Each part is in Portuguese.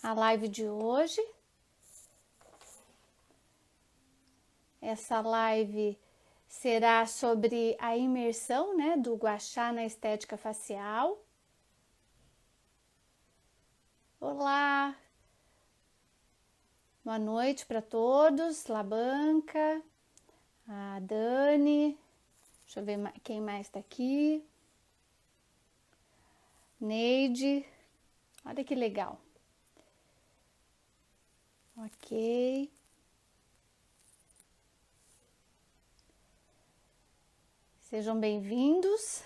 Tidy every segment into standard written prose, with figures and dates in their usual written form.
a live de hoje. Essa live será sobre a imersão, né, do gua sha na estética facial. Olá, boa noite para todos, Labanca, a Dani, deixa eu ver quem mais está aqui, Neide, olha que legal, ok. Sejam bem-vindos.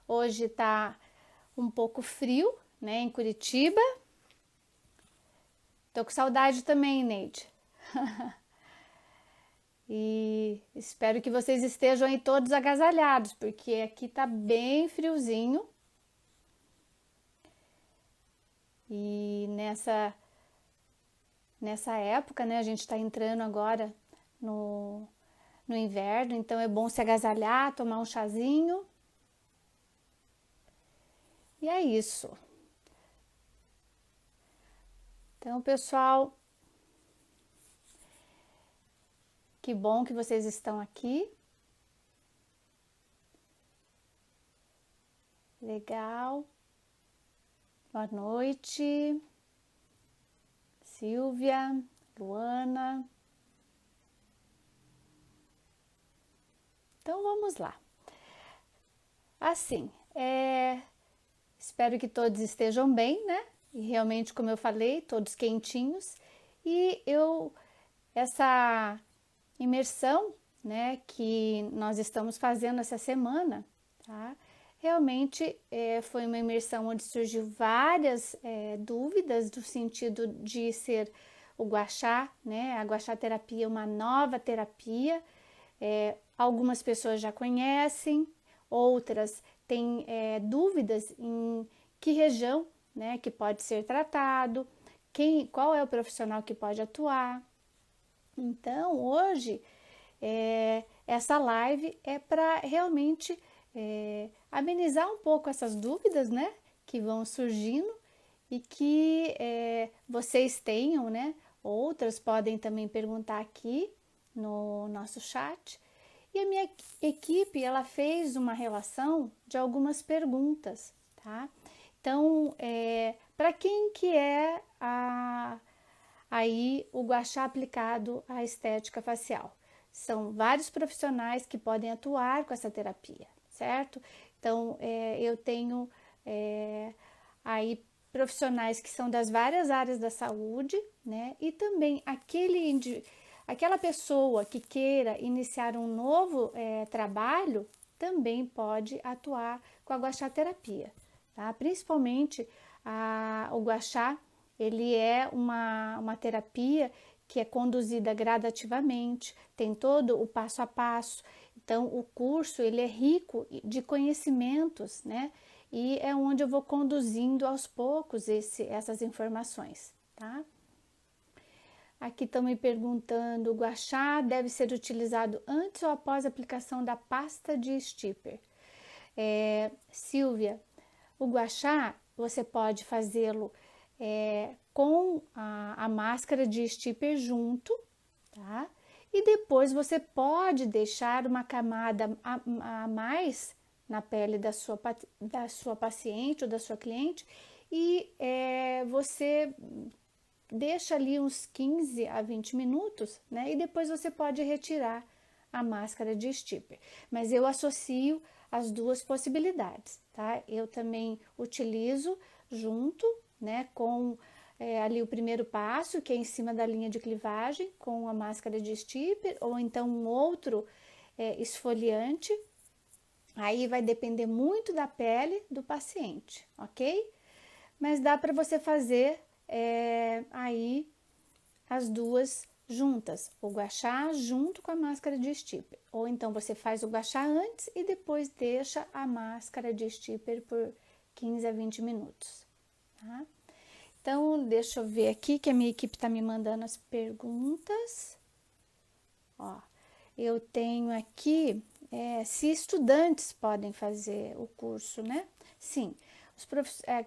Hoje tá um pouco frio, né, em Curitiba. Tô com saudade também, Neide. E espero que vocês estejam aí todos agasalhados, porque aqui tá bem friozinho. E nessa época, né, a gente tá entrando agora no inverno, então é bom se agasalhar, tomar um chazinho. E é isso. Então, pessoal, que bom que vocês estão aqui. Legal. Boa noite. Silvia, Luana. Então, vamos lá. Assim, espero que todos estejam bem, né? E realmente, como eu falei, todos quentinhos. E essa imersão, né, que nós estamos fazendo essa semana, tá? Realmente foi uma imersão onde surgiu várias dúvidas do sentido de ser o gua sha, né? A gua sha terapia é uma nova terapia. Algumas pessoas já conhecem, outras têm dúvidas em que região, né, que pode ser tratado, qual é o profissional que pode atuar. Então, hoje, essa live é para realmente amenizar um pouco essas dúvidas, né, que vão surgindo e que vocês tenham, né, outras podem também perguntar aqui no nosso chat. E a minha equipe, ela fez uma relação de algumas perguntas, tá? Então, para quem que é aí o gua sha aplicado à estética facial? São vários profissionais que podem atuar com essa terapia, certo? Então, eu tenho aí profissionais que são das várias áreas da saúde, né? E também aquela pessoa que queira iniciar um novo trabalho também pode atuar com a gua sha terapia, tá? Principalmente o gua sha, ele é uma terapia que é conduzida gradativamente, tem todo o passo a passo. Então, o curso ele é rico de conhecimentos, né? E é onde eu vou conduzindo aos poucos essas informações, tá? Aqui estão me perguntando, o gua sha deve ser utilizado antes ou após a aplicação da pasta de stipper? Silvia, o gua sha você pode fazê-lo com a máscara de stipper junto, tá? E depois você pode deixar uma camada a mais na pele da sua paciente ou da sua cliente e você deixa ali uns 15 a 20 minutos, né? E depois você pode retirar a máscara de stipper. Mas eu associo as duas possibilidades, tá? Eu também utilizo junto, né, com ali o primeiro passo, que é em cima da linha de clivagem, com a máscara de stipper, ou então um outro esfoliante. Aí vai depender muito da pele do paciente, ok? Mas dá para você fazer aí as duas juntas, o gua sha junto com a máscara de stipper. Ou então você faz o gua sha antes e depois deixa a máscara de stipper por 15 a 20 minutos, tá? Então, deixa eu ver aqui que a minha equipe tá me mandando as perguntas. Ó, eu tenho aqui se estudantes podem fazer o curso, né? Sim,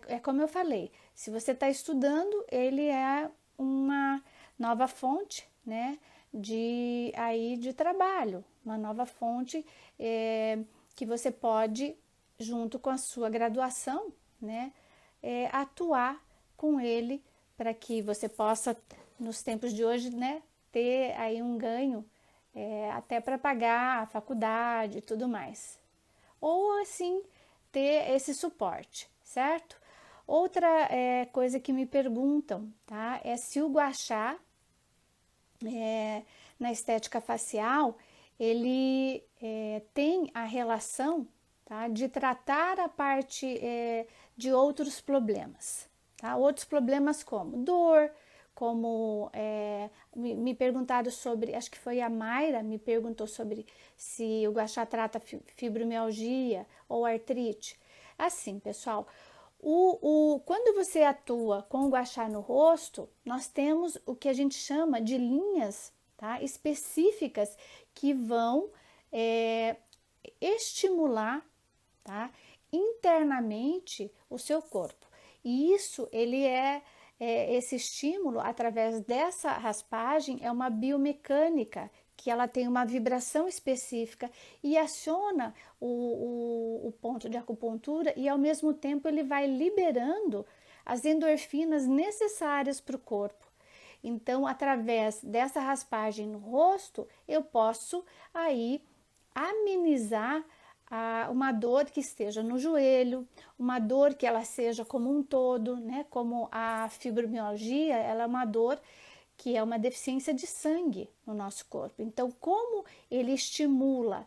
é como eu falei, se você está estudando, ele é uma nova fonte, né, de trabalho, uma nova fonte que você pode, junto com a sua graduação, né, atuar com ele para que você possa, nos tempos de hoje, né, ter aí um ganho até para pagar a faculdade e tudo mais. Ou assim, ter esse suporte, certo? Outra coisa que me perguntam, tá? É se o gua sha, na estética facial, ele tem a relação, tá, de tratar a parte de outros problemas, tá? Outros problemas como dor, como me perguntaram sobre, acho que foi a Mayra, me perguntou sobre se o gua sha trata fibromialgia ou artrite. Assim, pessoal, quando você atua com o gua sha no rosto, nós temos o que a gente chama de linhas, tá, específicas que vão estimular, tá, internamente o seu corpo. E isso, esse estímulo através dessa raspagem é uma biomecânica, que ela tem uma vibração específica e aciona o ponto de acupuntura e ao mesmo tempo ele vai liberando as endorfinas necessárias para o corpo. Então, através dessa raspagem no rosto, eu posso aí amenizar uma dor que esteja no joelho, uma dor que ela seja como um todo, né? Como a fibromialgia, ela é uma dor que é uma deficiência de sangue no nosso corpo. Então, como ele estimula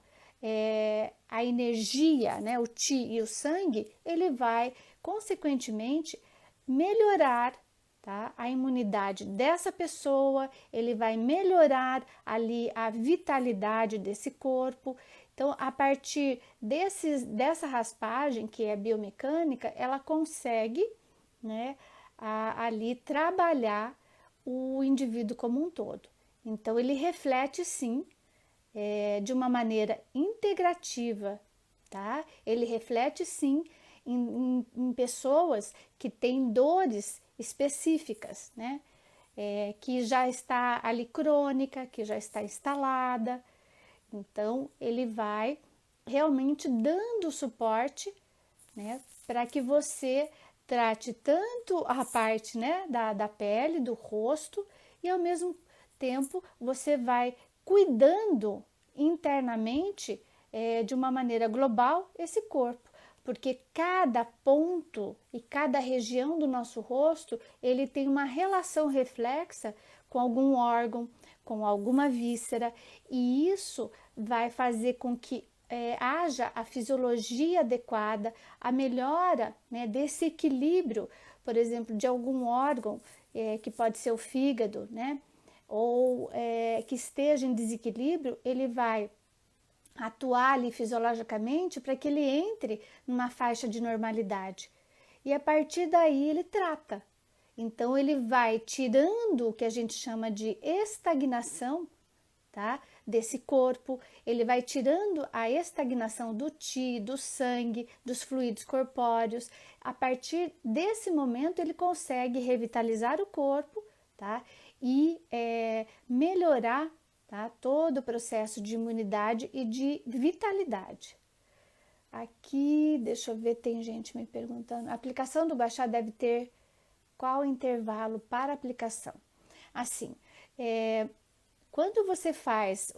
a energia, né, o Qi e o sangue, ele vai, consequentemente, melhorar, tá, a imunidade dessa pessoa, ele vai melhorar ali a vitalidade desse corpo. Então, a partir dessa raspagem, que é biomecânica, ela consegue, né, ali trabalhar o indivíduo como um todo. Então, ele reflete sim, de uma maneira integrativa, tá? Ele reflete sim em pessoas que têm dores específicas, né? Que já está ali crônica, que já está instalada. Então, ele vai realmente dando suporte, né, para que você trate tanto a parte, né, da pele, do rosto, e ao mesmo tempo você vai cuidando internamente de uma maneira global esse corpo, porque cada ponto e cada região do nosso rosto ele tem uma relação reflexa com algum órgão, com alguma víscera, e isso vai fazer com que haja a fisiologia adequada, a melhora, né, desse equilíbrio, por exemplo, de algum órgão que pode ser o fígado, né, ou que esteja em desequilíbrio, ele vai atuar ali fisiologicamente para que ele entre numa faixa de normalidade. E a partir daí ele trata. Então ele vai tirando o que a gente chama de estagnação, tá? Desse corpo, ele vai tirando a estagnação do Qi, do sangue, dos fluidos corpóreos. A partir desse momento ele consegue revitalizar o corpo, tá? E melhorar, tá, todo o processo de imunidade e de vitalidade. Aqui, deixa eu ver, tem gente me perguntando. A aplicação do gua sha deve ter qual intervalo para aplicação? Assim, quando você faz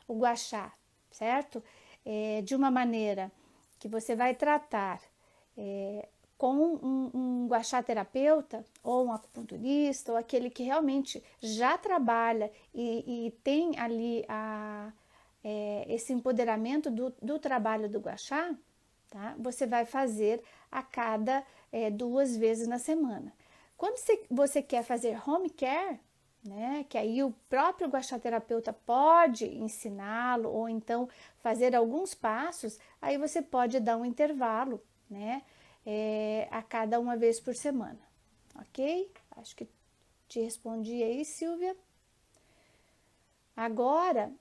o gua sha, certo? De uma maneira que você vai tratar com um gua sha terapeuta, ou um acupunturista, ou aquele que realmente já trabalha e tem ali esse empoderamento do trabalho do gua sha, tá? Você vai fazer a cada 2 vezes na semana. Quando você quer fazer home care, né, que aí o próprio gua sha terapeuta pode ensiná-lo ou então fazer alguns passos, aí você pode dar um intervalo, né, a cada 1 vez por semana, ok? Acho que te respondi aí, Silvia. Agora,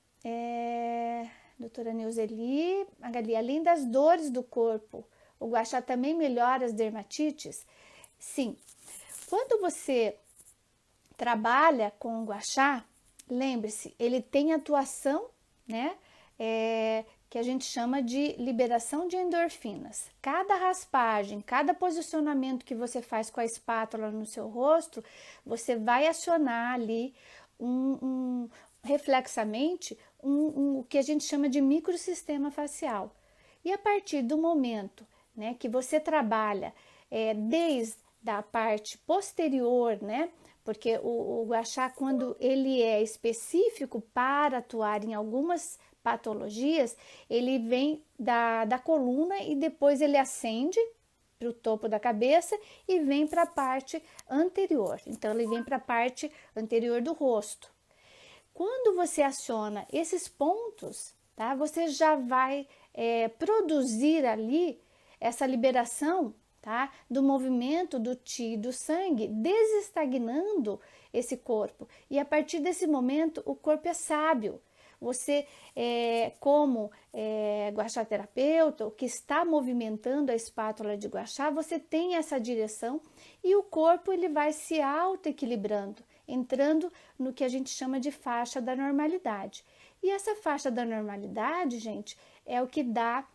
doutora Neuzeli, Magali, além das dores do corpo, o guaxá também melhora as dermatites? Sim. Quando você trabalha com o guaxá, lembre-se, ele tem atuação, né? Que a gente chama de liberação de endorfinas. Cada raspagem, cada posicionamento que você faz com a espátula no seu rosto, você vai acionar ali reflexamente o que a gente chama de microsistema facial. E a partir do momento, né, que você trabalha desde a parte posterior, né, porque o guaxá, quando ele é específico para atuar em algumas patologias, ele vem da coluna e depois ele ascende para o topo da cabeça e vem para a parte anterior. Então, ele vem para a parte anterior do rosto. Quando você aciona esses pontos, tá, você já vai produzir ali essa liberação, tá, do movimento do qi, do sangue, desestagnando esse corpo. E a partir desse momento, o corpo é sábio. Você, como guaxá terapeuta, o que está movimentando a espátula de guaxá, você tem essa direção e o corpo ele vai se auto-equilibrando, entrando no que a gente chama de faixa da normalidade. E essa faixa da normalidade, gente, é o que dá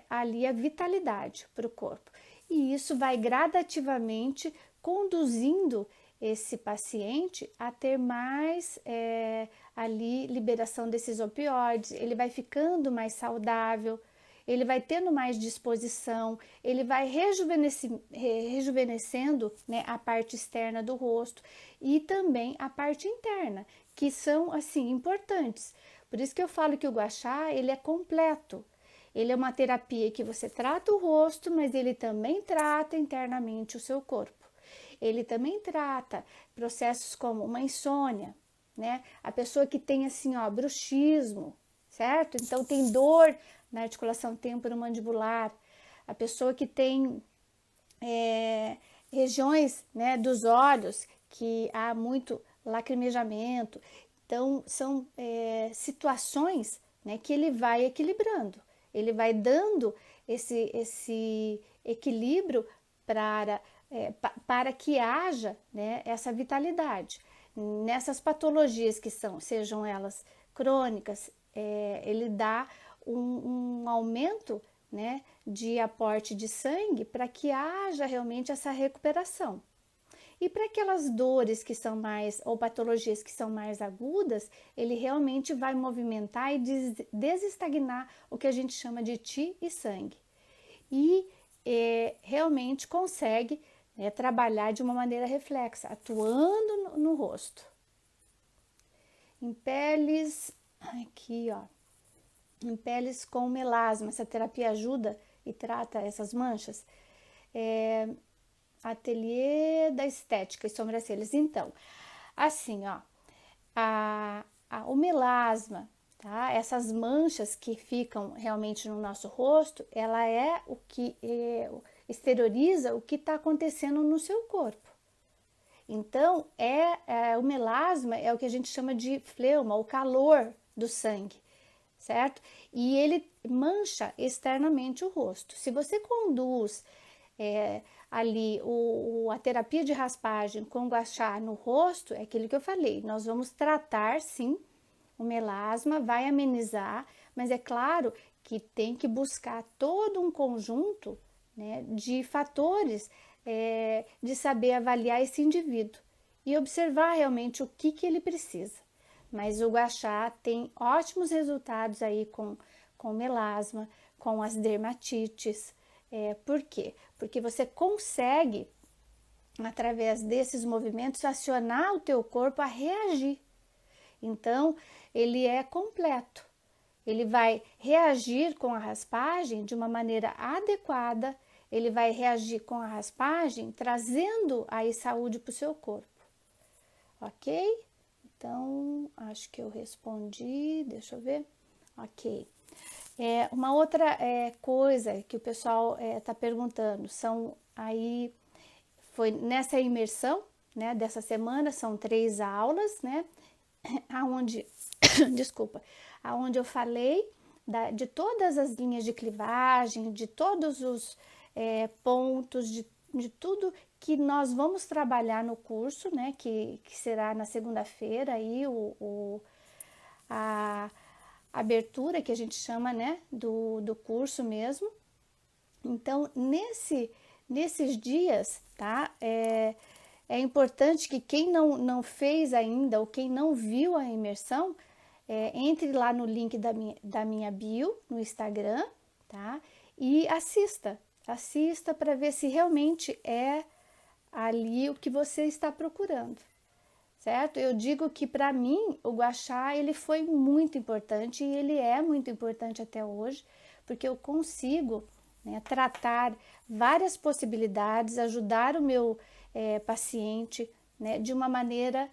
ali a vitalidade para o corpo. E isso vai gradativamente conduzindo esse paciente a ter mais ali liberação desses opioides, ele vai ficando mais saudável, ele vai tendo mais disposição, ele vai rejuvenescendo, né, a parte externa do rosto e também a parte interna, que são assim importantes. Por isso que eu falo que o guaxá, ele é completo. Ele é uma terapia que você trata o rosto, mas ele também trata internamente o seu corpo. Ele também trata processos como uma insônia, né? A pessoa que tem assim, ó, bruxismo, certo? Então tem dor na articulação temporomandibular. A pessoa que tem regiões, né, dos olhos que há muito lacrimejamento. Então são situações, né, que ele vai equilibrando. Ele vai dando esse equilíbrio para que haja, né, essa vitalidade. Nessas patologias que sejam elas crônicas, ele dá um aumento, né, de aporte de sangue para que haja realmente essa recuperação. E para aquelas dores que são mais, ou patologias que são mais agudas, ele realmente vai movimentar e desestagnar o que a gente chama de qi e sangue. E realmente consegue, né, trabalhar de uma maneira reflexa, atuando no rosto. Em peles, aqui ó, em peles com melasma, essa terapia ajuda e trata essas manchas. Ateliê da Estética e Sobrancelhas. Então, assim, ó, o melasma, tá? Essas manchas que ficam realmente no nosso rosto, ela é o que exterioriza o que está acontecendo no seu corpo. Então, o melasma é o que a gente chama de fleuma, o calor do sangue, certo? E ele mancha externamente o rosto. Se você conduz ali a terapia de raspagem com guaxá no rosto, é aquilo que eu falei, nós vamos tratar sim o melasma, vai amenizar, mas é claro que tem que buscar todo um conjunto, né, de fatores, de saber avaliar esse indivíduo e observar realmente o que ele precisa. Mas o guaxá tem ótimos resultados aí com melasma, com as dermatites. Por quê? Porque você consegue, através desses movimentos, acionar o teu corpo a reagir. Então, ele é completo. Ele vai reagir com a raspagem de uma maneira adequada, ele vai reagir com a raspagem, trazendo aí saúde para o seu corpo. Ok? Então, acho que eu respondi, deixa eu ver. Ok. Uma outra coisa que o pessoal está perguntando, foi nessa imersão, né, dessa semana, são 3 aulas, né, aonde, desculpa, aonde eu falei de todas as linhas de clivagem, de todos os pontos, de tudo que nós vamos trabalhar no curso, né, que será na segunda-feira aí a abertura que a gente chama, né, do curso mesmo. Então, nesses dias, tá, é importante que quem não fez ainda ou quem não viu a imersão, entre lá no link da minha bio no Instagram, tá, e assista para ver se realmente é ali o que você está procurando, certo? Eu digo que para mim o Guaxá ele foi muito importante e ele é muito importante até hoje, porque eu consigo, né, tratar várias possibilidades, ajudar o meu paciente, né, de uma maneira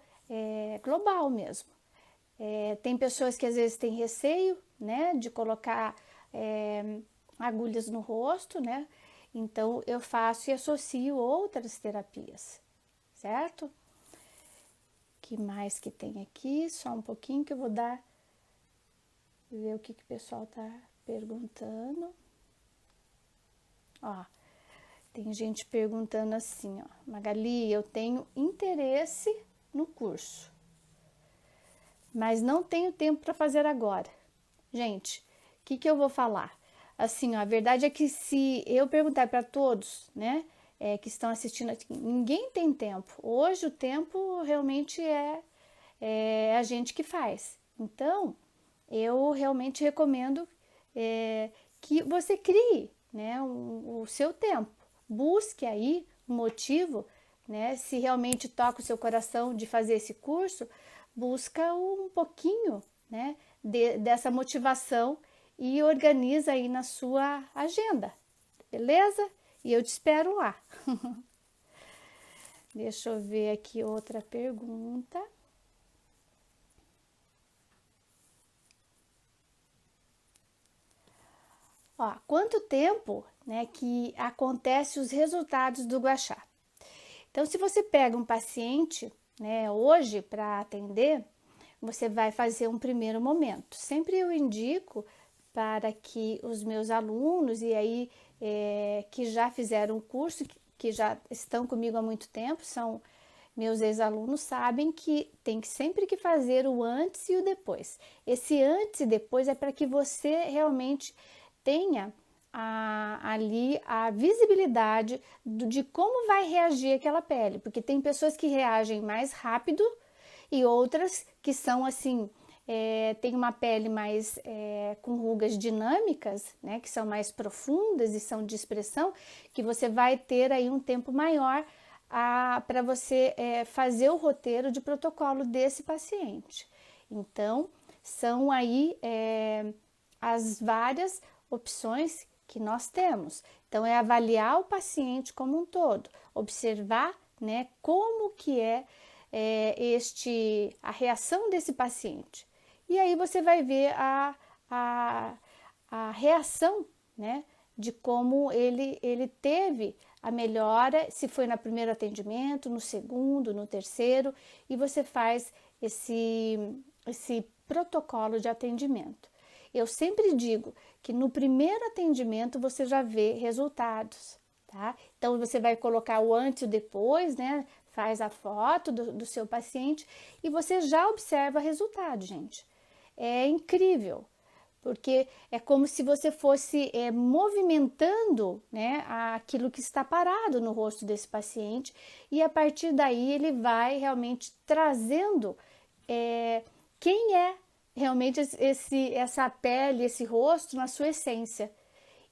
global mesmo. Tem pessoas que às vezes têm receio, né, de colocar agulhas no rosto, né? Então eu faço e associo outras terapias, certo? Que mais que tem aqui? Só um pouquinho que eu vou ver o que o pessoal tá perguntando. Ó, tem gente perguntando assim, ó, Magali, eu tenho interesse no curso, mas não tenho tempo para fazer agora. Gente, o que eu vou falar? Assim, ó, a verdade é que se eu perguntar para todos, né, que estão assistindo aqui, ninguém tem tempo. Hoje o tempo realmente é a gente que faz. Então, eu realmente recomendo que você crie, né, o seu tempo. Busque aí um motivo, né, se realmente toca o seu coração de fazer esse curso, busca um pouquinho, né, dessa motivação e organiza aí na sua agenda, beleza? E eu te espero lá. Deixa eu ver aqui outra pergunta. Ó, quanto tempo, né, que acontece os resultados do Guaxá? Então, se você pega um paciente, né, hoje para atender, você vai fazer um primeiro momento. Sempre eu indico para que os meus alunos, e aí que já fizeram o curso, que já estão comigo há muito tempo, são meus ex-alunos, sabem que tem que sempre que fazer o antes e o depois. Esse antes e depois é para que você realmente tenha ali a visibilidade de como vai reagir aquela pele, porque tem pessoas que reagem mais rápido e outras que são assim, tem uma pele mais com rugas dinâmicas, né, que são mais profundas e são de expressão, que você vai ter aí um tempo maior para você fazer o roteiro de protocolo desse paciente. Então, são aí as várias opções que nós temos. Então, é avaliar o paciente como um todo, observar, né, como que a reação desse paciente. E aí você vai ver a reação, né, de como ele teve a melhora, se foi no primeiro atendimento, no segundo, no terceiro, e você faz esse protocolo de atendimento. Eu sempre digo que no primeiro atendimento você já vê resultados, tá? Então você vai colocar o antes e o depois, né? Faz a foto do seu paciente e você já observa resultado, gente. É incrível, porque é como se você fosse movimentando, né, aquilo que está parado no rosto desse paciente, e a partir daí ele vai realmente trazendo quem é realmente essa pele, esse rosto na sua essência.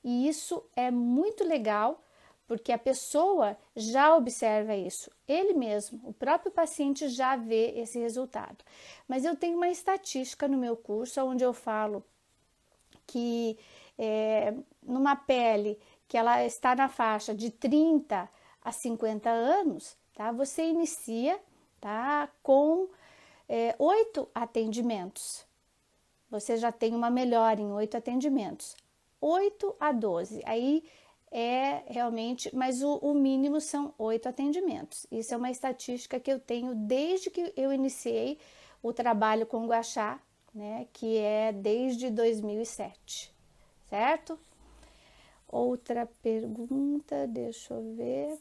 E isso é muito legal, porque a pessoa já observa isso, ele mesmo, o próprio paciente já vê esse resultado. Mas eu tenho uma estatística no meu curso onde eu falo que numa pele que ela está na faixa de 30 a 50 anos, tá? Você inicia, tá, com 8 atendimentos. Você já tem uma melhora em 8 atendimentos. 8 a 12, aí realmente, mas o mínimo são 8 atendimentos. Isso é uma estatística que eu tenho desde que eu iniciei o trabalho com o Guaxá né, que é desde 2007, certo? Outra pergunta, deixa eu ver.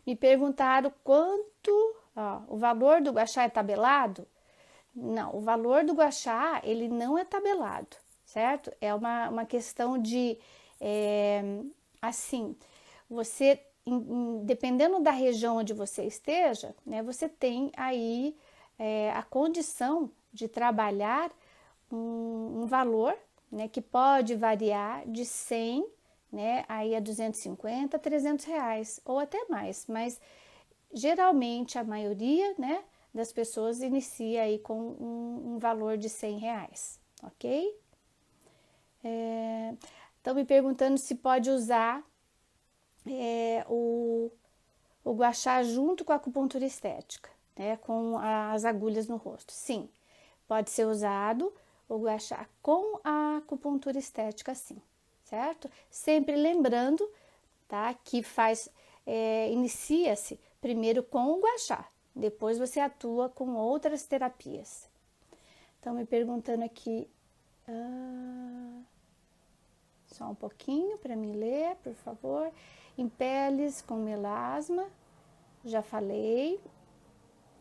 Me perguntaram quanto, ó, o valor do guachá é tabelado? Não, o valor do guachá, ele não é tabelado, certo? É uma questão de, assim, você, dependendo da região onde você esteja, né, você tem aí a condição de trabalhar um valor, né, que pode variar de 100, né, aí a 250, 300 reais, ou até mais, mas geralmente a maioria, né, das pessoas inicia aí com um valor de 100 reais, ok? Estão me perguntando se pode usar o guachá junto com a acupuntura estética, né, com as agulhas no rosto. Sim, pode ser usado o guachá com a acupuntura estética, sim, certo? Sempre lembrando, tá, que inicia-se primeiro com o guachá, depois você atua com outras terapias. Estão me perguntando aqui, só um pouquinho para me ler, por favor. Em peles com melasma, já falei.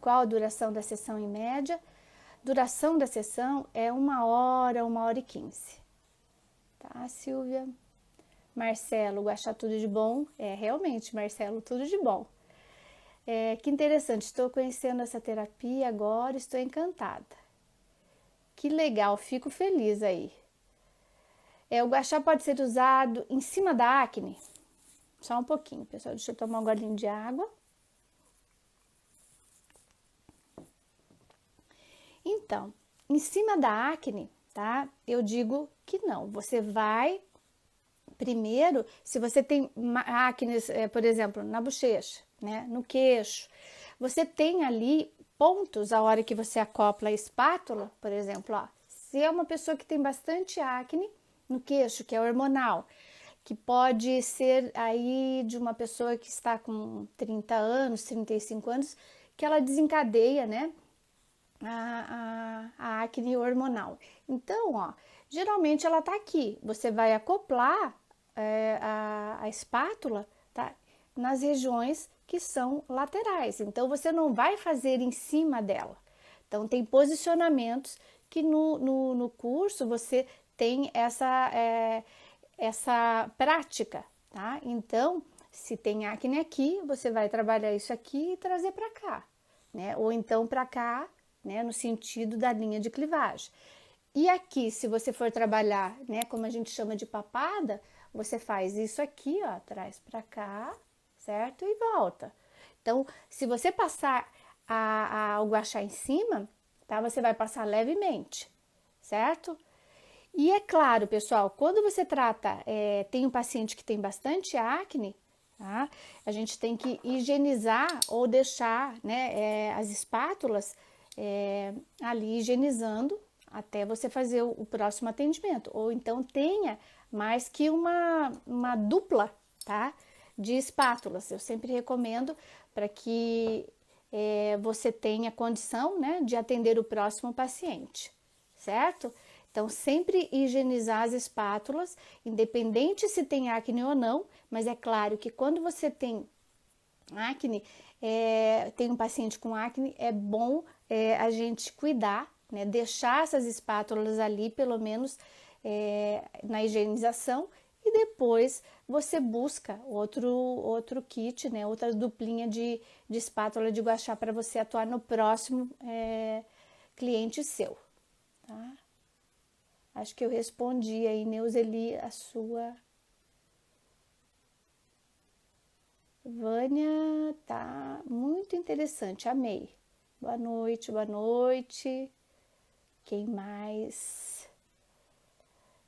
Qual a duração da sessão em média? Duração da sessão é 1 hora e 15. Tá, Silvia? Marcelo, guachá tudo de bom? É, realmente, Marcelo, tudo de bom. Que interessante, estou conhecendo essa terapia agora, estou encantada. Que legal, fico feliz aí. O guachá pode ser usado em cima da acne? Só um pouquinho, pessoal, deixa eu tomar um golinho de água. Então, em cima da acne, tá? Eu digo que não. Você vai primeiro, se você tem acne, por exemplo, na bochecha, né, no queixo, você tem ali pontos a hora que você acopla a espátula, por exemplo, ó, se é uma pessoa que tem bastante acne no queixo, que é hormonal, que pode ser aí de uma pessoa que está com 30 anos, 35 anos, que ela desencadeia, né, a acne hormonal. Então, ó, geralmente ela tá aqui. Você vai acoplar a espátula, tá, nas regiões que são laterais. Então, você não vai fazer em cima dela. Então, tem posicionamentos que no curso você tem essa prática, tá? Então, se tem acne aqui, você vai trabalhar isso aqui e trazer para cá, né? Ou então para cá, né? No sentido da linha de clivagem. E aqui, se você for trabalhar, né? Como a gente chama de papada, você faz isso aqui, ó, traz para cá, certo? E volta. Então, se você passar o guachá em cima, tá? Você vai passar levemente, certo? E é claro, pessoal, quando você trata, tem um paciente que tem bastante acne, tá? A gente tem que higienizar ou deixar, né, as espátulas ali higienizando até você fazer o próximo atendimento. Ou então tenha mais que uma dupla, tá? De espátulas. Eu sempre recomendo para que você tenha condição, né, de atender o próximo paciente, certo? Então, sempre higienizar as espátulas, independente se tem acne ou não, mas é claro que quando você tem acne, tem um paciente com acne, é bom a gente cuidar, né? Deixar essas espátulas ali, pelo menos na higienização, e depois você busca outro kit, né? Outra duplinha de espátula de guachá para você atuar no próximo cliente seu, tá? Acho que eu respondi aí, Neuzeli, a sua. Vânia, tá muito interessante, amei. Boa noite, boa noite. Quem mais?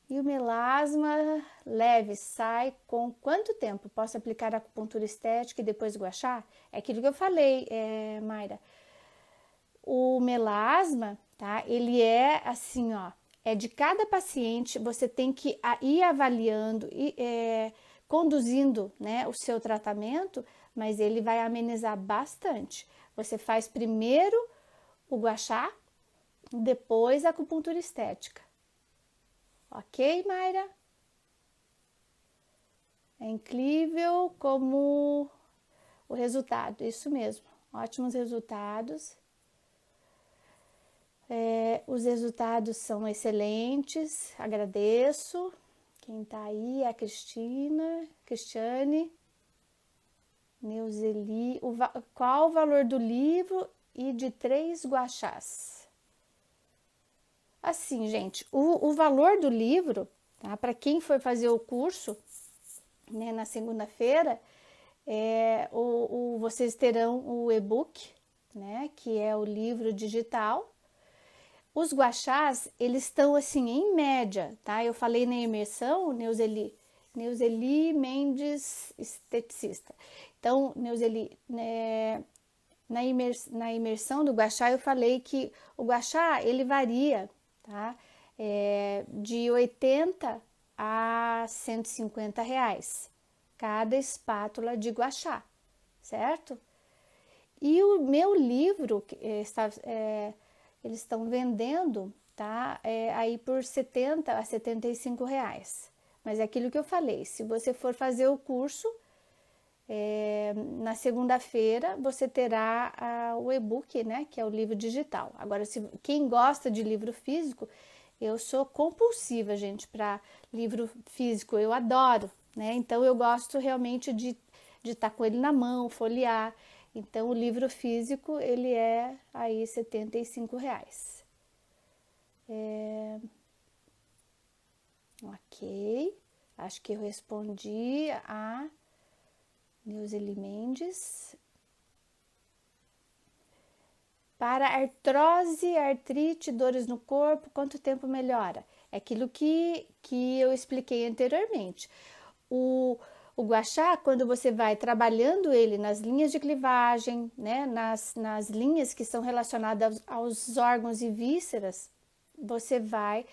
E o melasma leve sai com quanto tempo? Posso aplicar a acupuntura estética e depois guachá? É aquilo que eu falei, Mayra. O melasma, tá? Ele é assim, ó. É de cada paciente, você tem que ir avaliando conduzindo, né, o seu tratamento, mas ele vai amenizar bastante. Você faz primeiro o gua sha, depois a acupuntura estética. Ok, Mayra? É incrível como o resultado, isso mesmo, ótimos resultados. Os resultados são excelentes, agradeço. Quem tá aí é a Cristiane, Neuzeli. Qual o valor do livro e de 3 gua shas? Assim, gente, o valor do livro, tá? Para quem for fazer o curso, né, na segunda-feira, vocês terão o e-book, né, que é o livro digital. Os gua shas, eles estão assim, em média, tá? Eu falei na imersão, Neuzeli Mendes, esteticista. Então, Neuzeli, né, na imersão do gua sha, eu falei que o gua sha, ele varia, tá? De 80 a 150 reais, cada espátula de gua sha, certo? E o meu livro, eles estão vendendo, tá? Aí por 70 a 75 reais. Mas é aquilo que eu falei, se você for fazer o curso, na segunda-feira você terá o e-book, né? Que é o livro digital. Agora, quem gosta de livro físico, eu sou compulsiva, gente, para livro físico, eu adoro, né? Então eu gosto realmente de estar com ele na mão, folhear. Então o livro físico, ele é aí 75 reais. Ok, acho que eu respondi a Neuzeli Mendes. Para artrose, artrite, dores no corpo, quanto tempo melhora? É aquilo que eu expliquei anteriormente. O gua sha, quando você vai trabalhando ele nas linhas de clivagem, né, nas linhas que são relacionadas aos órgãos e vísceras, você vai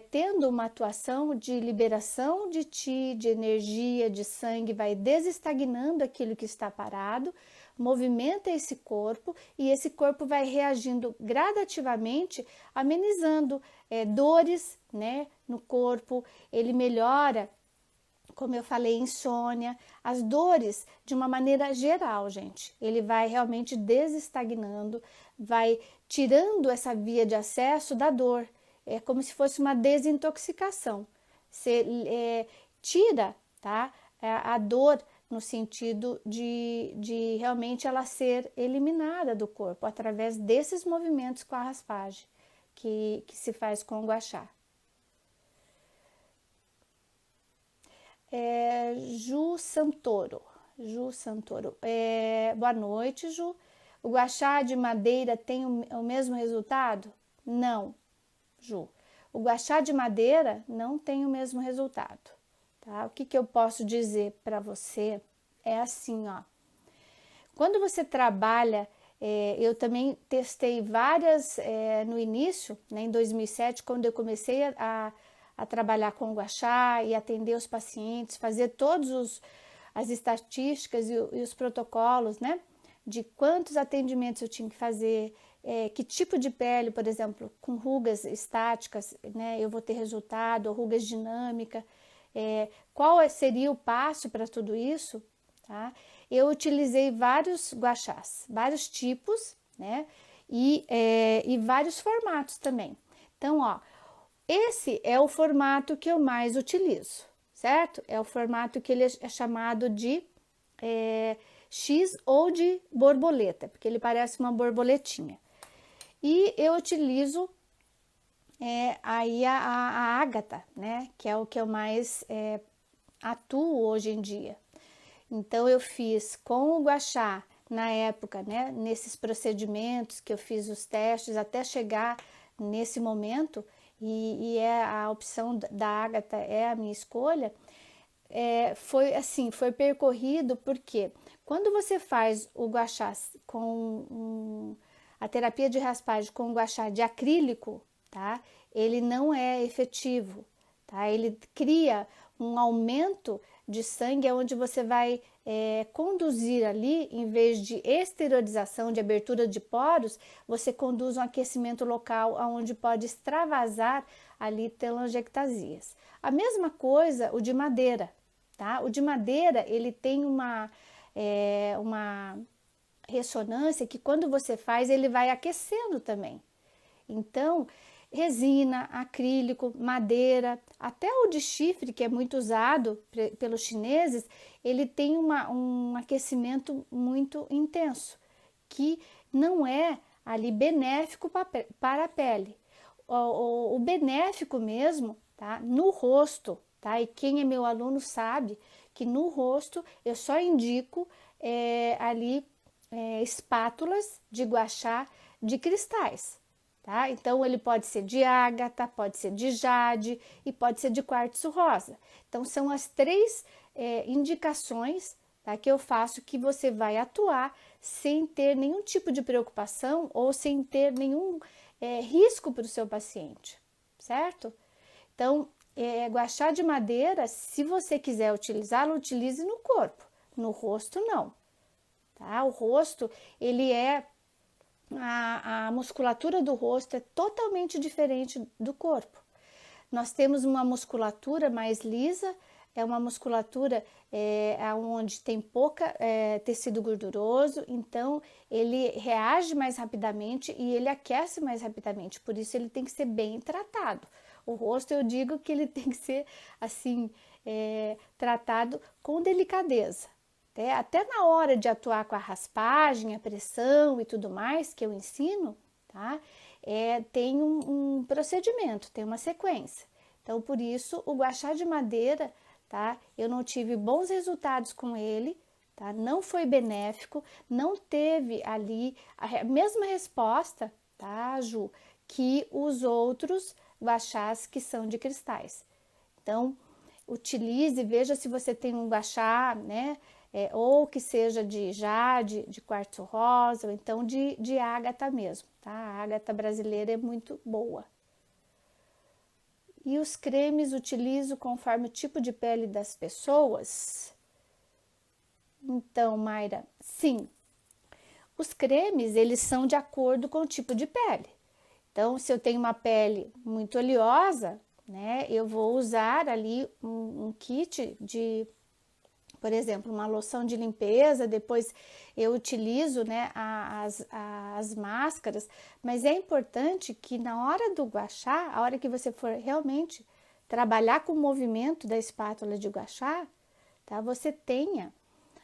tendo uma atuação de liberação de Qi, de energia, de sangue, vai desestagnando aquilo que está parado, movimenta esse corpo e esse corpo vai reagindo gradativamente, amenizando dores, né, no corpo, ele melhora, como eu falei, insônia, as dores de uma maneira geral, gente. Ele vai realmente desestagnando, vai tirando essa via de acesso da dor. É como se fosse uma desintoxicação. Você tira, tá, a dor no sentido de realmente ela ser eliminada do corpo através desses movimentos com a raspagem que se faz com o gua sha. Ju Santoro. Boa noite, Ju. O gua sha de madeira tem o mesmo resultado? Não, Ju. O gua sha de madeira não tem o mesmo resultado, tá? O que eu posso dizer para você é assim, ó. Quando você trabalha, eu também testei várias no início, né, em 2007, quando eu comecei a trabalhar com o gua sha e atender os pacientes, fazer todos as estatísticas e os protocolos, né? De quantos atendimentos eu tinha que fazer, que tipo de pele, por exemplo, com rugas estáticas, né? Eu vou ter resultado, ou rugas dinâmicas, qual seria o passo para tudo isso, tá? Eu utilizei vários gua shas, vários tipos, né? E vários formatos também. Então, ó, esse é o formato que eu mais utilizo, certo? É o formato que ele é chamado de X ou de borboleta, porque ele parece uma borboletinha. E eu utilizo aí a ágata, né? Que é o que eu mais atuo hoje em dia. Então eu fiz com o gua sha na época, né? Nesses procedimentos que eu fiz os testes até chegar nesse momento, e a opção da ágata é a minha escolha, foi assim, foi percorrido porque quando você faz o gua sha com a terapia de raspagem com o gua sha de acrílico, tá? Ele não é efetivo, tá? Ele cria um aumento de sangue, onde você vai conduzir ali, em vez de exteriorização, de abertura de poros, você conduz um aquecimento local, onde pode extravasar ali telangiectasias. A mesma coisa o de madeira, tá? O de madeira, ele tem uma ressonância que quando você faz, ele vai aquecendo também. Então, resina, acrílico, madeira, até o de chifre, que é muito usado pelos chineses, ele tem um aquecimento muito intenso, que não é ali benéfico para a pele. O benéfico mesmo, tá? No rosto, tá? E quem é meu aluno sabe que no rosto eu só indico ali espátulas de guachá de cristais, tá? Então ele pode ser de ágata, pode ser de jade e pode ser de quartzo rosa. Então são as três indicações, tá, que eu faço, que você vai atuar sem ter nenhum tipo de preocupação ou sem ter nenhum risco para o seu paciente, certo? Então, guachá de madeira, se você quiser utilizá-lo, utilize no corpo, no rosto não, tá? O rosto, ele a musculatura do rosto é totalmente diferente do corpo. Nós temos uma musculatura mais lisa, é uma musculatura onde tem pouca tecido gorduroso, então ele reage mais rapidamente e ele aquece mais rapidamente, por isso ele tem que ser bem tratado. O rosto, eu digo que ele tem que ser assim, tratado com delicadeza. Até na hora de atuar com a raspagem, a pressão e tudo mais que eu ensino, tá? Tem um procedimento, tem uma sequência. Então, por isso, o guachá de madeira, tá? Eu não tive bons resultados com ele, tá? Não foi benéfico, não teve ali a mesma resposta, tá, Ju, que os outros guachás que são de cristais. Então, utilize, veja se você tem um guachá, né? Ou que seja de jade, de quartzo rosa, ou então de ágata mesmo, tá? A ágata brasileira é muito boa. E os cremes utilizo conforme o tipo de pele das pessoas? Então, Mayra, sim. Os cremes, eles são de acordo com o tipo de pele. Então, se eu tenho uma pele muito oleosa, né, eu vou usar ali um kit de, por exemplo, uma loção de limpeza, depois eu utilizo, né, as máscaras, mas é importante que na hora do guachá, a hora que você for realmente trabalhar com o movimento da espátula de guachá, tá, você tenha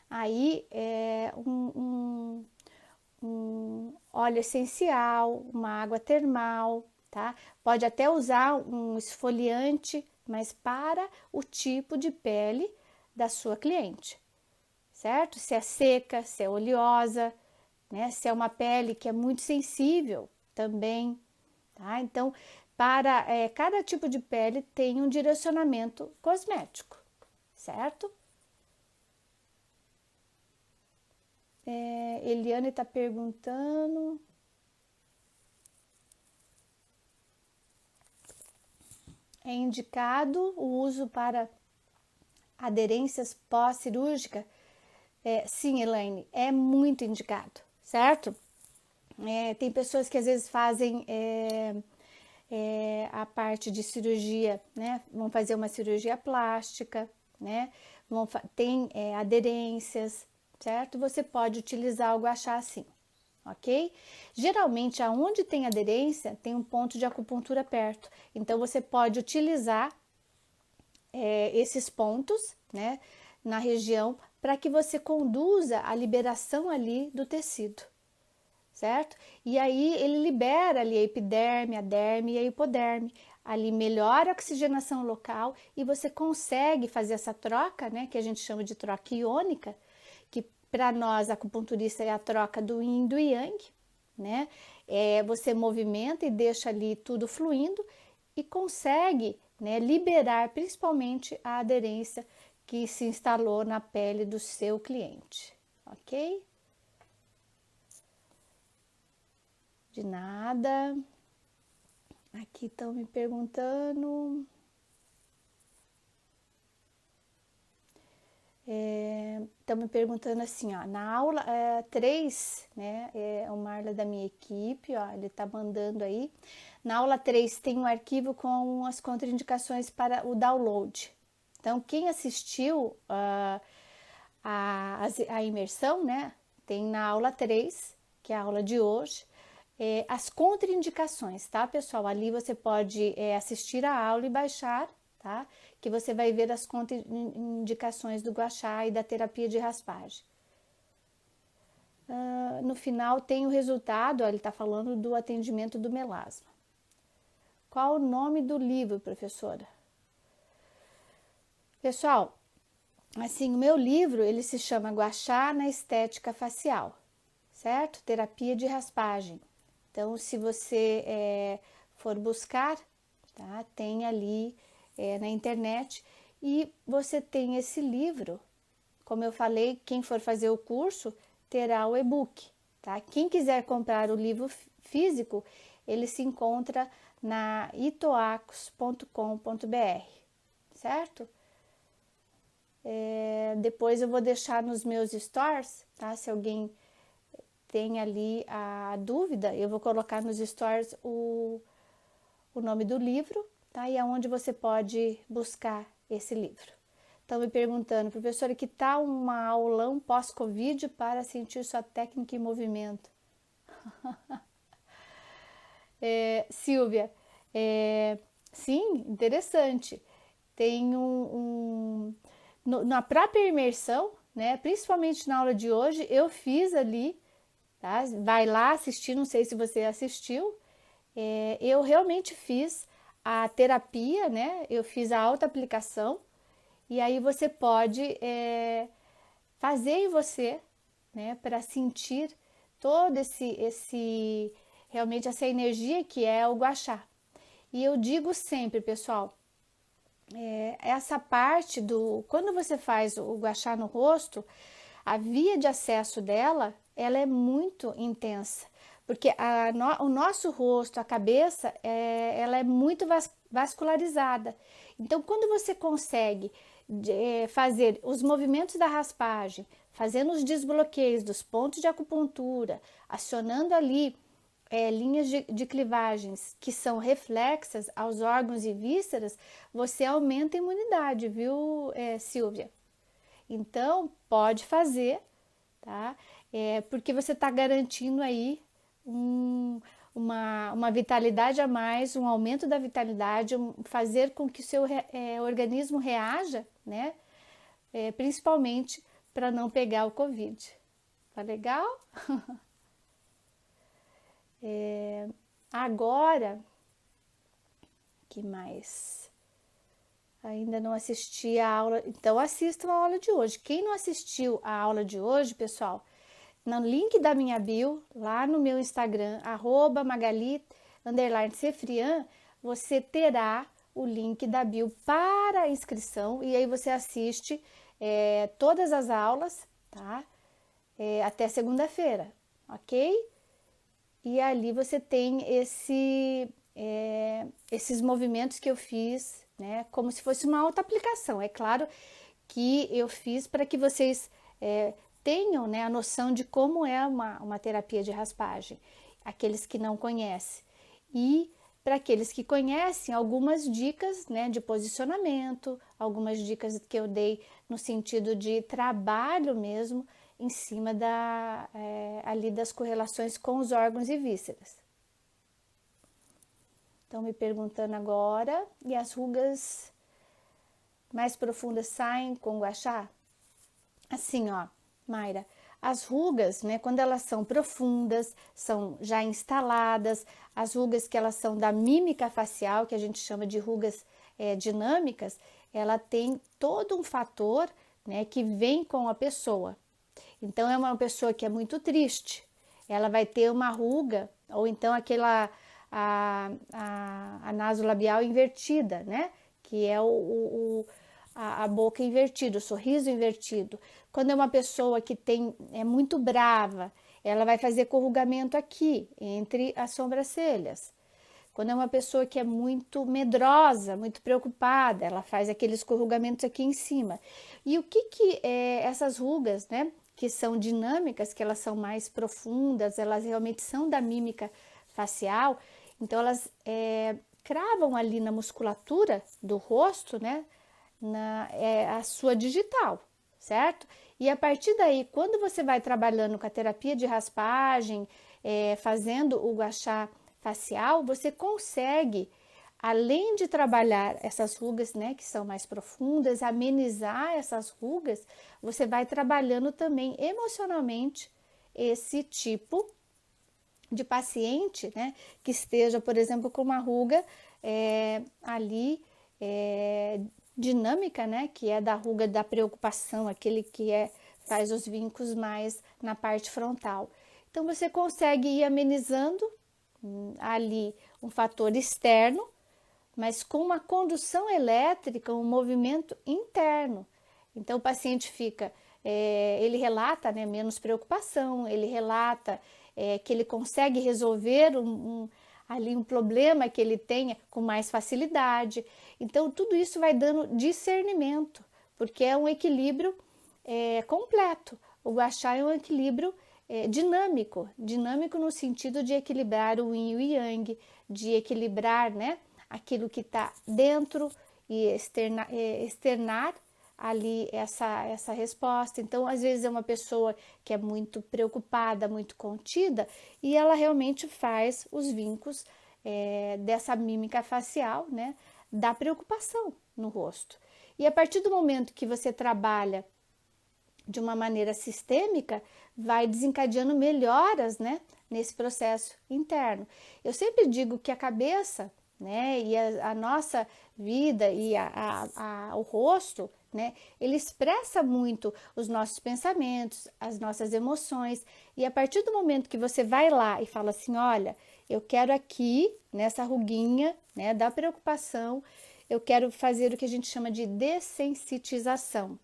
aí um óleo essencial, uma água termal, tá? Pode até usar um esfoliante, mas para o tipo de pele da sua cliente, certo? Se é seca, se é oleosa, né? Se é uma pele que é muito sensível também, tá? Então, para cada tipo de pele tem um direcionamento cosmético, certo? Eliane está perguntando. É indicado o uso para aderências pós-cirúrgica? Sim, Elaine, é muito indicado, certo? Tem pessoas que às vezes fazem a parte de cirurgia, né? Vão fazer uma cirurgia plástica, né? Tem aderências, certo? Você pode utilizar o guachá assim, ok? Geralmente, aonde tem aderência, tem um ponto de acupuntura perto. Então, você pode utilizar esses pontos, né, na região, para que você conduza a liberação ali do tecido, certo? E aí ele libera ali a epiderme, a derme e a hipoderme, ali melhora a oxigenação local e você consegue fazer essa troca, né, que a gente chama de troca iônica, que para nós acupunturistas é a troca do yin e do yang, né? Você movimenta e deixa ali tudo fluindo e consegue, né, liberar principalmente a aderência que se instalou na pele do seu cliente, ok? De nada. Aqui estão me perguntando. Estão me perguntando assim, ó, na aula 3, né, o Marla da minha equipe, ó, ele tá mandando aí, na aula 3 tem um arquivo com as contraindicações para o download. Então, quem assistiu a imersão, né, tem na aula 3, que é a aula de hoje, as contraindicações, tá, pessoal? Ali você pode assistir a aula e baixar, tá? Que você vai ver as contraindicações do gua sha e da terapia de raspagem. No final tem o resultado, ó, ele está falando do atendimento do melasma. Qual o nome do livro, professora? Pessoal, assim, o meu livro, ele se chama Gua Sha na Estética Facial, certo? Terapia de raspagem. Então, se você for buscar, tá? Tem ali na internet e você tem esse livro. Como eu falei, quem for fazer o curso terá o e-book, tá? Quem quiser comprar o livro físico, ele se encontra na itoacos.com.br, certo? Depois eu vou deixar nos meus stories, tá? Se alguém tem ali a dúvida, eu vou colocar nos stories o nome do livro, tá? E aonde você pode buscar esse livro. Estão me perguntando, professora, que tal uma aulão pós-Covid para sentir sua técnica em movimento? Silvia, sim, interessante. Tem na própria imersão, né? Principalmente na aula de hoje, eu fiz ali, tá? Vai lá assistir, não sei se você assistiu. Eu realmente fiz a terapia, né? Eu fiz a autoaplicação e aí você pode fazer em você, né? Para sentir todo realmente essa energia que é o gua sha. E eu digo sempre, pessoal, essa parte quando você faz o gua sha no rosto, a via de acesso dela, ela é muito intensa, porque o nosso rosto, a cabeça, ela é muito vascularizada. Então, quando você consegue fazer os movimentos da raspagem, fazendo os desbloqueios dos pontos de acupuntura, acionando ali linhas de clivagens que são reflexas aos órgãos e vísceras, você aumenta a imunidade, viu, Silvia? Então, pode fazer, tá? Porque você está garantindo aí uma vitalidade a mais, um aumento da vitalidade, fazer com que o seu organismo reaja, né? Principalmente para não pegar o Covid. Tá legal? Agora, que mais? Ainda não assisti a aula, então assistam a aula de hoje. Quem não assistiu a aula de hoje, pessoal, no link da minha bio, lá no meu Instagram, @Magali_Cefrian, você terá o link da bio para a inscrição e aí você assiste todas as aulas, tá? Até segunda-feira, ok? E ali você tem esses movimentos que eu fiz, né? Como se fosse uma autoaplicação. É claro que eu fiz para que vocês tenham, né, a noção de como é uma terapia de raspagem, aqueles que não conhecem. E para aqueles que conhecem, algumas dicas, né, de posicionamento, algumas dicas que eu dei no sentido de trabalho mesmo, em cima ali das correlações com os órgãos e vísceras. Estão me perguntando agora, e as rugas mais profundas saem com gua sha? Assim, ó, Mayra, as rugas, né, quando elas são profundas, são já instaladas, as rugas que elas são da mímica facial, que a gente chama de rugas dinâmicas, ela tem todo um fator, né, que vem com a pessoa. Então, é uma pessoa que é muito triste, ela vai ter uma ruga, ou então a nasolabial invertida, né? Que é a boca invertida, o sorriso invertido. Quando é uma pessoa que é muito brava, ela vai fazer corrugamento aqui, entre as sobrancelhas. Quando é uma pessoa que é muito medrosa, muito preocupada, ela faz aqueles corrugamentos aqui em cima. E o que é essas rugas, né? Que são dinâmicas, que elas são mais profundas, elas realmente são da mímica facial, então elas cravam ali na musculatura do rosto, né? A sua digital, certo? E a partir daí, quando você vai trabalhando com a terapia de raspagem, fazendo o gua sha facial, você consegue, além de trabalhar essas rugas, né, que são mais profundas, amenizar essas rugas, você vai trabalhando também emocionalmente esse tipo de paciente, né, que esteja, por exemplo, com uma ruga ali dinâmica, né, que é da ruga da preocupação, aquele que faz os vincos mais na parte frontal. Então você consegue ir amenizando ali um fator externo, mas com uma condução elétrica, um movimento interno. Então o paciente fica, ele relata, né, menos preocupação, ele relata que ele consegue resolver ali um problema que ele tenha com mais facilidade. Então tudo isso vai dando discernimento, porque é um equilíbrio completo. O gua sha é um equilíbrio dinâmico no sentido de equilibrar o yin e o yang, de equilibrar, né, aquilo que está dentro e externar ali essa resposta. Então, às vezes é uma pessoa que é muito preocupada, muito contida, e ela realmente faz os vincos dessa mímica facial, né, da preocupação no rosto. E a partir do momento que você trabalha de uma maneira sistêmica, vai desencadeando melhoras, né, nesse processo interno. Eu sempre digo que a cabeça, né, e a nossa vida e o rosto, né, ele expressa muito os nossos pensamentos, as nossas emoções, e a partir do momento que você vai lá e fala assim, olha, eu quero aqui, nessa ruguinha, né, da preocupação, eu quero fazer o que a gente chama de dessensitização,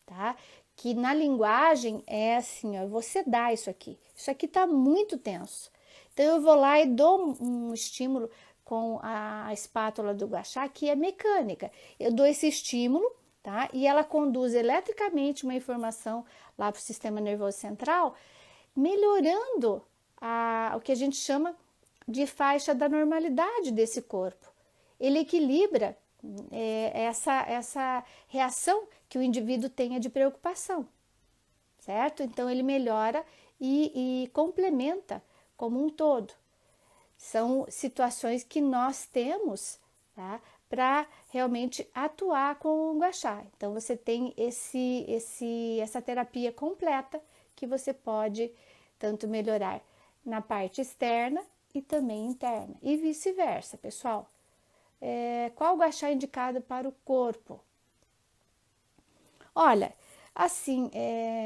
tá? Que na linguagem é assim, ó, você dá isso aqui tá muito tenso. Então eu vou lá e dou um estímulo com a espátula do gua sha, que é mecânica. Eu dou esse estímulo, tá? E ela conduz eletricamente uma informação lá para o sistema nervoso central, melhorando o que a gente chama de faixa da normalidade desse corpo. Ele equilibra essa reação que o indivíduo tenha de preocupação, certo? Então ele melhora e complementa como um todo. São situações que nós temos, tá, para realmente atuar com o gua sha. Então você tem essa terapia completa que você pode tanto melhorar na parte externa e também interna, e vice-versa, pessoal. Qual gua sha é indicado para o corpo? Olha, assim,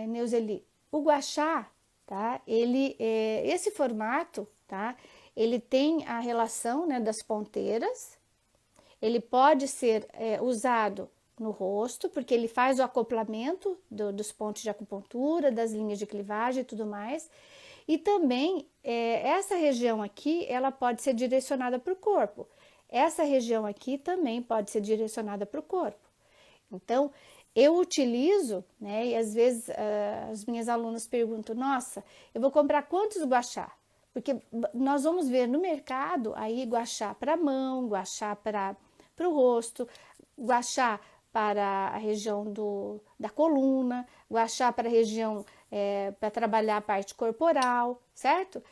Neuzeli, o gua sha, tá? Esse formato, tá? Ele tem a relação, né, das ponteiras. Ele pode ser usado no rosto, porque ele faz o acoplamento dos pontos de acupuntura, das linhas de clivagem e tudo mais. E também, essa região aqui, ela pode ser direcionada para o corpo. Essa região aqui também pode ser direcionada para o corpo. Então, eu utilizo, né, e às vezes as minhas alunas perguntam, nossa, eu vou comprar quantos gua sha? Porque nós vamos ver no mercado aí gua sha para a mão, gua sha para o rosto, gua sha para a região da coluna, gua sha para a região para trabalhar a parte corporal, certo?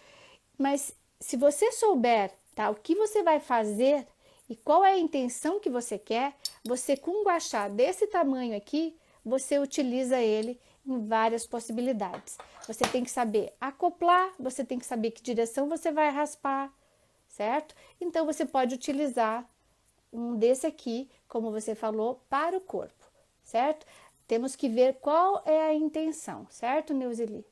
Mas se você souber, tá, o que você vai fazer e qual é a intenção que você quer, você com um gua sha desse tamanho aqui, você utiliza ele em várias possibilidades. Você tem que saber acoplar, você tem que saber que direção você vai raspar, certo? Então você pode utilizar um desse aqui, como você falou, para o corpo, certo? Temos que ver qual é a intenção, certo, Neuzeli?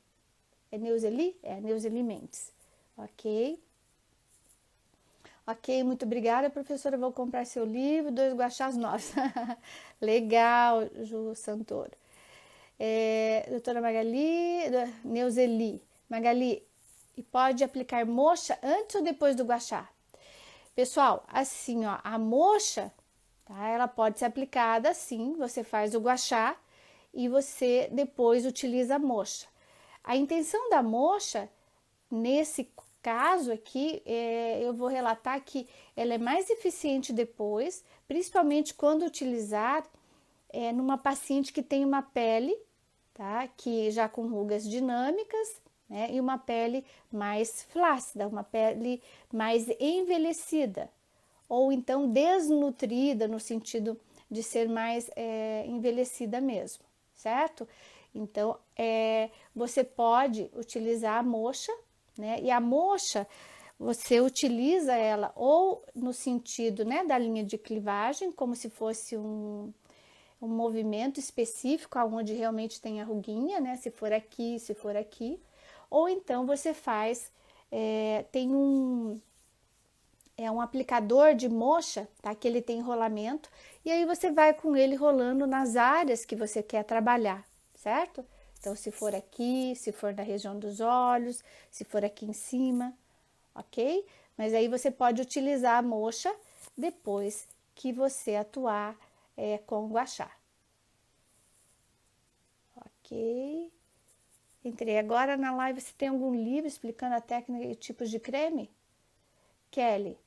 É Neuzeli? É Neuzeli Mendes, ok? Ok, muito obrigada, professora. Vou comprar seu livro, 2 gua shas novos. Legal, Ju Santoro. Doutora Magali, Neuzeli. Magali, e pode aplicar moxa antes ou depois do gua sha? Pessoal, assim, ó, a moxa, tá? Ela pode ser aplicada assim, você faz o gua sha e você depois utiliza a moxa. A intenção da moxa, nesse caso aqui, eu vou relatar que ela é mais eficiente depois, principalmente quando utilizar numa paciente que tem uma pele, tá? Que já com rugas dinâmicas, né? E uma pele mais flácida, uma pele mais envelhecida, ou então desnutrida no sentido de ser mais envelhecida mesmo, certo? Então, você pode utilizar a moxa, né? E a moxa, você utiliza ela ou no sentido, né, da linha de clivagem, como se fosse um movimento específico aonde realmente tem a ruguinha, né? Se for aqui, se for aqui. Ou então você faz, tem um aplicador de moxa, tá? Que ele tem rolamento, e aí você vai com ele rolando nas áreas que você quer trabalhar, certo? Então, se for aqui, se for na região dos olhos, se for aqui em cima, ok? Mas aí você pode utilizar a moxa depois que você atuar com o gua sha. Ok. Entrei agora na live. Você tem algum livro explicando a técnica e tipos de creme? Kelly,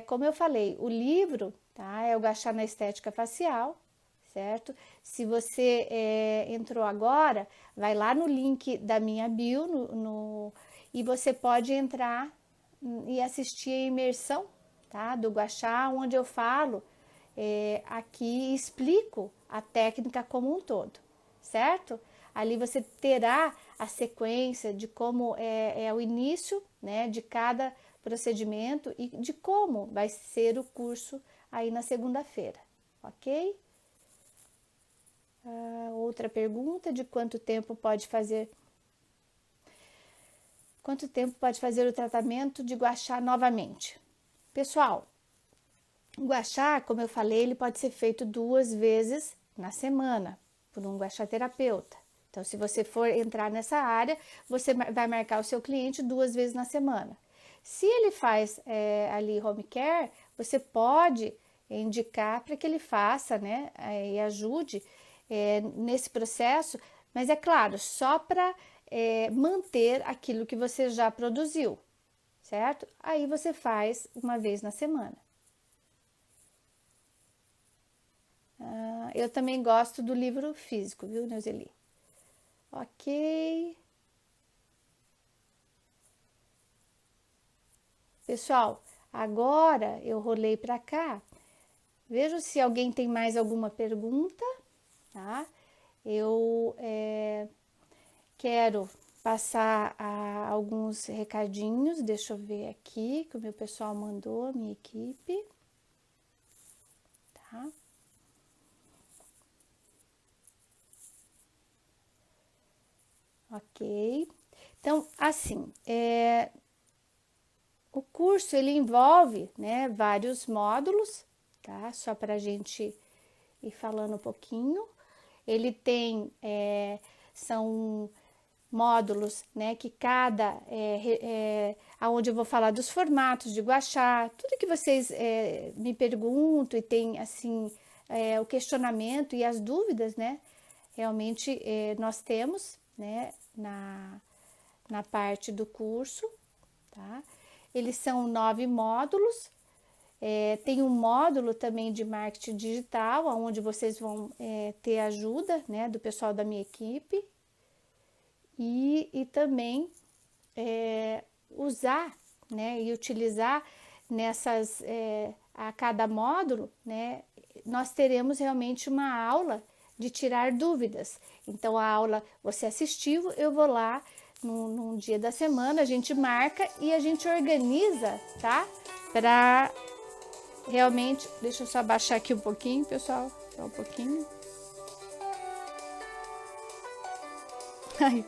como eu falei, o livro, tá? É o Gua Sha na Estética Facial, certo? Se você entrou agora, vai lá no link da minha bio e você pode entrar e assistir a imersão, tá? Do Gua Sha, onde eu falo aqui e explico a técnica como um todo, certo? Ali você terá a sequência de como é o início, né, de cada procedimento e de como vai ser o curso aí na segunda-feira, ok? Outra pergunta, de quanto tempo pode fazer o tratamento de gua sha novamente? Pessoal, o gua sha, como eu falei, ele pode ser feito 2 vezes na semana por um gua sha terapeuta. Então, se você for entrar nessa área, você vai marcar o seu cliente 2 vezes na semana. Se ele faz ali home care, você pode indicar para que ele faça, né, e ajude nesse processo, mas é claro, só para manter aquilo que você já produziu, certo? Aí você faz 1 vez na semana. Eu também gosto do livro físico, viu, Neuzeli? Ok. Pessoal, agora eu rolei para cá. Vejo se alguém tem mais alguma pergunta, tá? Eu quero passar alguns recadinhos. Deixa eu ver aqui que o meu pessoal mandou, a minha equipe, tá? Ok. Então, assim, o curso ele envolve, né, vários módulos, tá? Só para a gente ir falando um pouquinho. Ele tem, são módulos, né, que cada, aonde eu vou falar dos formatos de gua sha, tudo que vocês me perguntam e tem, assim, o questionamento e as dúvidas, né, realmente nós temos, né, na parte do curso, tá? Eles são 9 módulos, tem um módulo também de marketing digital, onde vocês vão ter ajuda, né, do pessoal da minha equipe e também usar, né, e utilizar nessas, a cada módulo, né, nós teremos realmente uma aula de tirar dúvidas. Então, a aula você assistiu, eu vou lá num dia da semana, a gente marca e a gente organiza, tá? Para realmente, deixa eu só abaixar aqui um pouquinho, pessoal, só um pouquinho. Ai.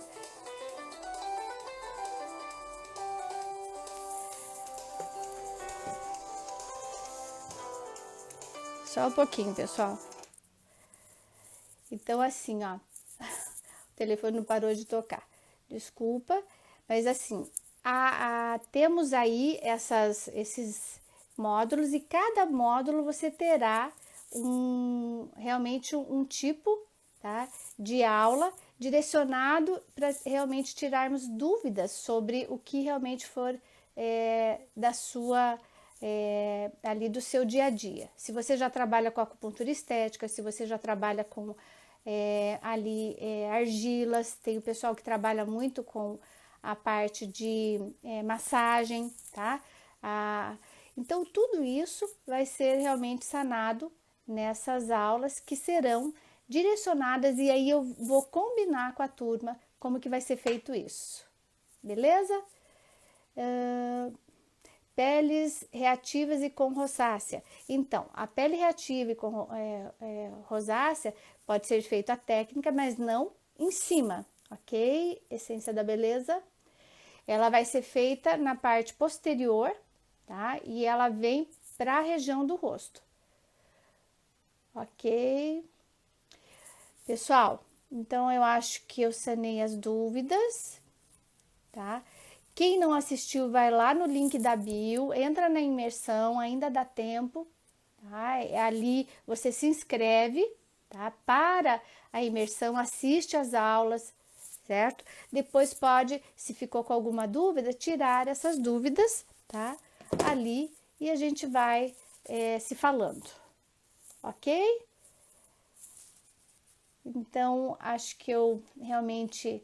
Só um pouquinho, pessoal. Então, assim, ó, o telefone não parou de tocar. Desculpa, mas assim, temos aí esses módulos e cada módulo você terá realmente um tipo, tá, de aula direcionado para realmente tirarmos dúvidas sobre o que realmente for da sua ali do seu dia a dia. Se você já trabalha com acupuntura estética, se você já trabalha com argilas, tem o pessoal que trabalha muito com a parte de massagem, tá? Então tudo isso vai ser realmente sanado nessas aulas que serão direcionadas e aí eu vou combinar com a turma como que vai ser feito isso, beleza? Peles reativas e com rosácea. Então, a pele reativa e com rosácea pode ser feita a técnica, mas não em cima, ok? Essência da beleza. Ela vai ser feita na parte posterior, tá? E ela vem para a região do rosto, ok? Pessoal, então eu acho que eu sanei as dúvidas, tá? Quem não assistiu, vai lá no link da bio, entra na imersão, ainda dá tempo, tá? Ali você se inscreve, tá? Para a imersão, assiste as aulas, certo? Depois pode, se ficou com alguma dúvida, tirar essas dúvidas, tá? Ali e a gente vai se falando, ok? Então, acho que eu realmente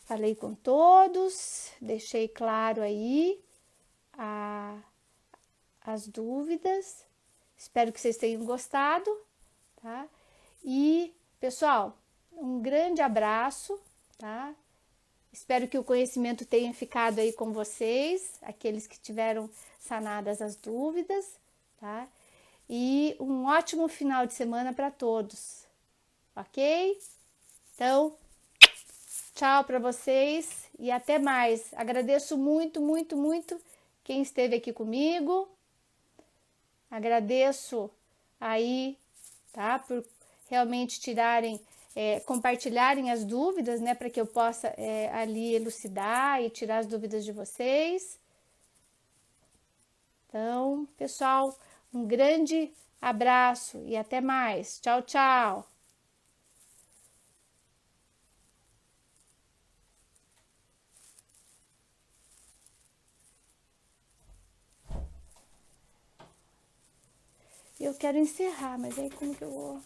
falei com todos, deixei claro aí as dúvidas. Espero que vocês tenham gostado, tá? E, pessoal, um grande abraço, tá? Espero que o conhecimento tenha ficado aí com vocês, aqueles que tiveram sanadas as dúvidas, tá? E um ótimo final de semana para todos, ok? Então, tchau para vocês e até mais. Agradeço muito, muito, muito quem esteve aqui comigo. Agradeço aí, tá? Por realmente tirarem, compartilharem as dúvidas, né? Para que eu possa ali elucidar e tirar as dúvidas de vocês. Então, pessoal, um grande abraço e até mais. Tchau, tchau. Eu quero encerrar, mas aí como que eu vou...